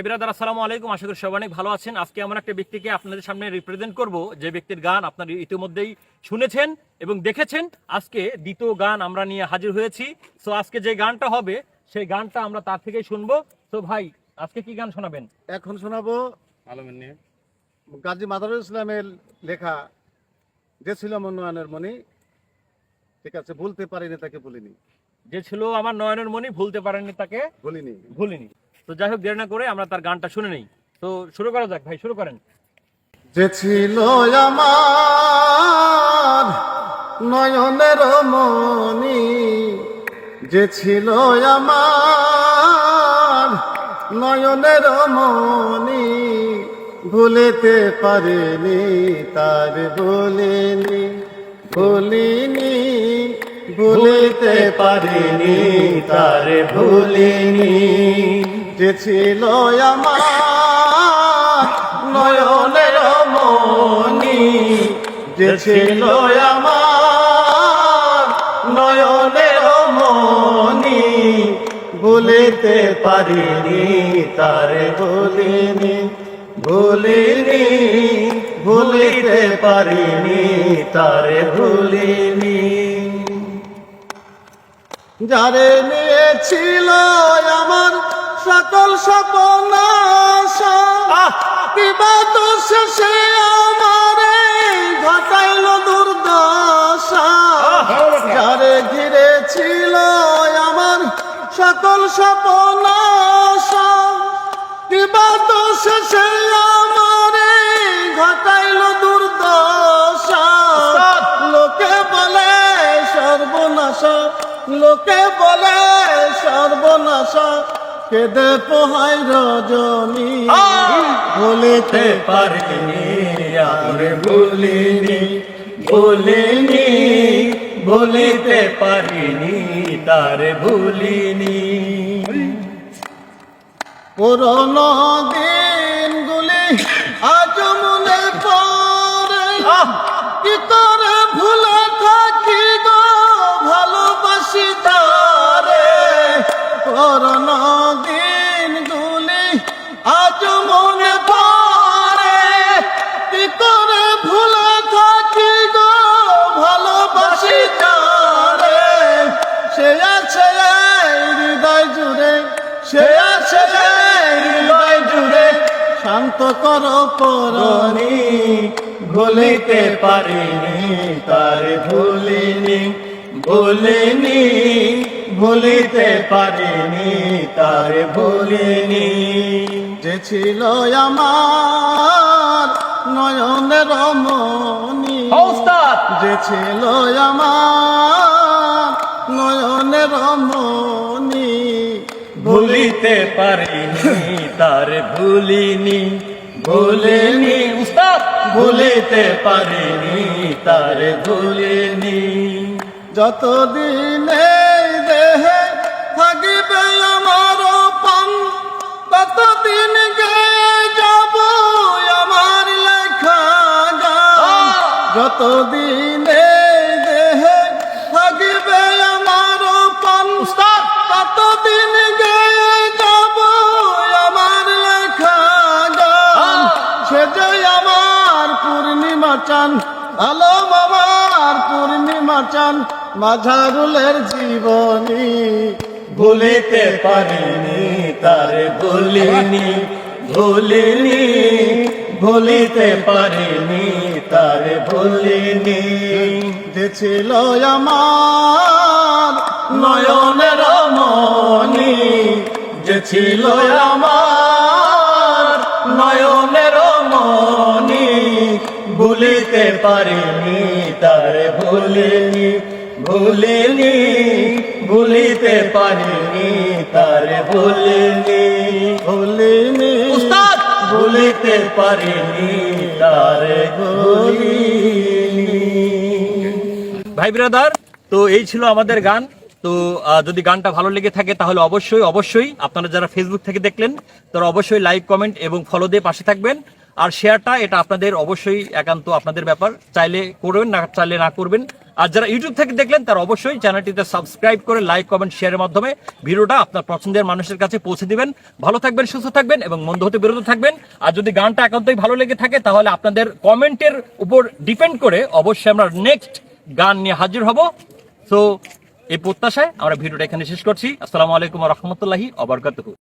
বিরাদার আসসালামু আলাইকুম, আশা করি সবাই অনেক ভালো আছেন। আজকে এমন একটা ব্যক্তিকে আপনাদের সামনে রিপ্রেজেন্ট করব যে ব্যক্তির গান আপনারা ইতিমধ্যেই শুনেছেন এবং দেখেছেন। আজকে দ্বিতীয় গান আমরা নিয়ে হাজির হয়েছি। সো আজকে যে গানটা হবে সেই গানটা আমরা তার থেকেই শুনবো। তো ভাই, আজকে কি গান শোনাবেন? এখন শোনাবো গাজী মাদারুল ইসলামের লেখা যে ছিল আমার নয়নের মণি। ঠিক আছে, ভুলতে পারিনি তাকে ভুলিনি। যে ছিল আমার নয়নের মণি, ভুলতে পারেননি তাকে ভুলিনি। তো যাই হোক, দেরি না করে আমরা তার গানটা শুনে নেই। তো শুরু করা যাক ভাই, শুরু করেন। যে ছিল আমার নয়নের মণি, যে ছিল আমার নয়নের মণি, ভুলিতে পারিনি তার ভুলিনি, ভুলিনি ভুলিতে পারিনি তার ভুলিনি। যে ছিল আমার নয়নের মণি, যে ছিল আমার নয়নের মণি, ভুলিতে পারিনি তার ভুলিনি, ভুলিনি ভুলিতে পারিনি তার ভুলিনি। যারে নিয়েছিল আমার সকল স্বপ্ন আশা, কিবা তো শেষে আমারে ঘটাইল দুর্দশা। যারে ঘিরে ছিল আমার সকল স্বপ্ন আশা, কিবা তো শেষে আমারে ঘটাইল দুর্দশা। লোকে বলে সর্বনাশা, লোকে বলে সর্বনাশা, কেঁদে পোহাই রজনী, ভুলিতে পারিনি আর ভুলিনি, ভুলিনি ভুলিতে পারিনি তার ভুলিনি। পুরনো দিনগুলি আজ মনে পড়ে, কি করে ভুলে থাকি গো ভালোবাসি তারে। পুরনো দিনগুলি আজ মনে পড়ে, কি করে ভুলে থাকি গো ভালোবাসি তারে। সে আছে হৃদয় জুড়ে, সে আছে হৃদয় জুড়ে, শান্ত করো পরনি, ভুলিতে পারিনি তার ভুলিনি, ভুলিনি ভুলিতে পারিনি তার ভুলিনি। যে ছিল আমার নয়নের মণি, যে ছিল আমার নয়নের মণি, ভুলিতে পারিনি তার ভুলিনি, ভুলিনি উস্তাদ ভুলিতে পারিনি তার ভুলিনি। যতদিন এই দেহে থাকিবে আমার পান, ততদিন গেয়ে যাব আমার লেখা গান। যতদিন এই দেহে থাকিবে আমার পান, ততদিন গেয়ে যাব আমার লেখা গান। সে যে আমার পূর্ণিমা চান, আলম আমার পূর্ণিমা চান, মাঝারুলের জীবনী, ভুলিতে পারিনি তার ভুলিনি, ভুলিনি ভুলিতে পারিনি তার ভুলিনি। যে ছিল আমার নয়নের মণি, যে ছিল আমার নয়নের মণি, ভুলিতে পারিনি তার ভুলিনি, ভুলিনি ভুলিতে পারিনি তার ভুলিনি, ভুলিনি উস্তাদ ভুলিতে পারিনি তার ভুলিনি। ভাই ব্রাদার, তো এই ছিল আমাদের গান। তো যদি গানটা ভালো লেগে থাকে তাহলে অবশ্যই আপনারা যারা ফেসবুক থেকে দেখলেন তারা অবশ্যই লাইক, কমেন্ট এবং ফলো দিয়ে পাশে থাকবেন। আর শেয়ারটা এটা আপনাদের অবশ্যই একান্ত আপনাদের ব্যাপার, চাইলে করবেন, না চাইলে না করবেন। আর যারা ইউটিউব থেকে দেখলেন তারা অবশ্যই চ্যানেলটিতে সাবস্ক্রাইব করে লাইক কমেন্ট শেয়ারের মাধ্যমে ভিডিওটা আপনার পছন্দের মানুষের কাছে পৌঁছে দিবেন। ভালো থাকবেন, সুস্থ থাকবেন এবং মন্দ হতে বিরত থাকবেন। আর যদি গানটা একান্তই ভালো লেগে থাকে তাহলে আপনাদের কমেন্টের উপর ডিপেন্ড করে অবশ্যই আমরা নেক্সট গান নিয়ে হাজির হব। সো এই প্রত্যাশায় আমরা ভিডিওটা এখানে শেষ করছি। আসসালামু আলাইকুম ওয়া রাহমাতুল্লাহি ওয়া বারাকাতুহু।